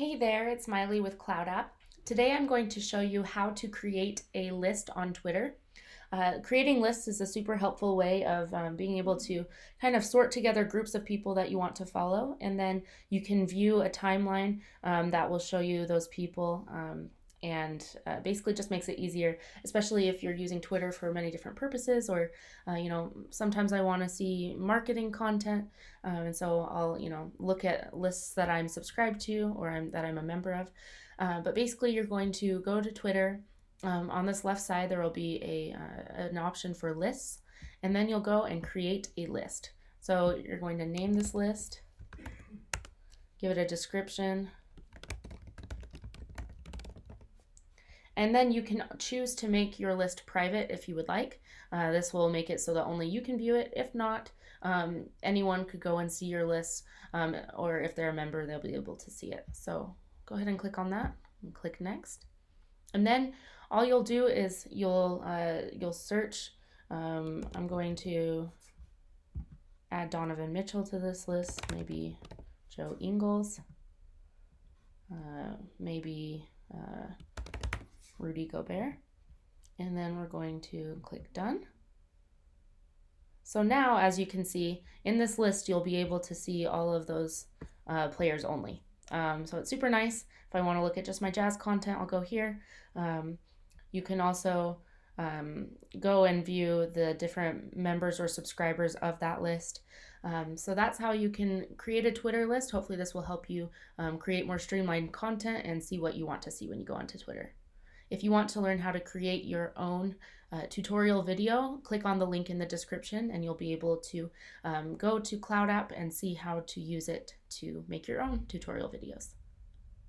Hey there, it's Miley with Cloud App. Today I'm going to show you how to create a list on Twitter. Creating lists is a super helpful way of being able to kind of sort together groups of people that you want to follow, and then you can view a timeline that will show you those people. And basically just makes it easier, especially if you're using Twitter for many different purposes, or sometimes I want to see marketing content, and so I'll look at lists that I'm subscribed to or that I'm a member of. But basically, you're going to go to Twitter. On this left side, there will be an option for lists, and then you'll go and create a list. So you're going to name this list, give it a description, and then you can choose to make your list private if you would like. This will make it so that only you can view it. If not, anyone could go and see your list, or if they're a member, they'll be able to see it. So go ahead and click on that and click next. And then all you'll do is you'll search. I'm going to add Donovan Mitchell to this list, maybe Joe Ingles, maybe Rudy Gobert, and then we're going to click done. So now, as you can see, in this list, you'll be able to see all of those players only. So it's super nice. If I want to look at just my Jazz content, I'll go here. You can also go and view the different members or subscribers of that list. So that's how you can create a Twitter list. Hopefully this will help you create more streamlined content and see what you want to see when you go onto Twitter. If you want to learn how to create your own tutorial video, click on the link in the description and you'll be able to go to Cloud App and see how to use it to make your own tutorial videos.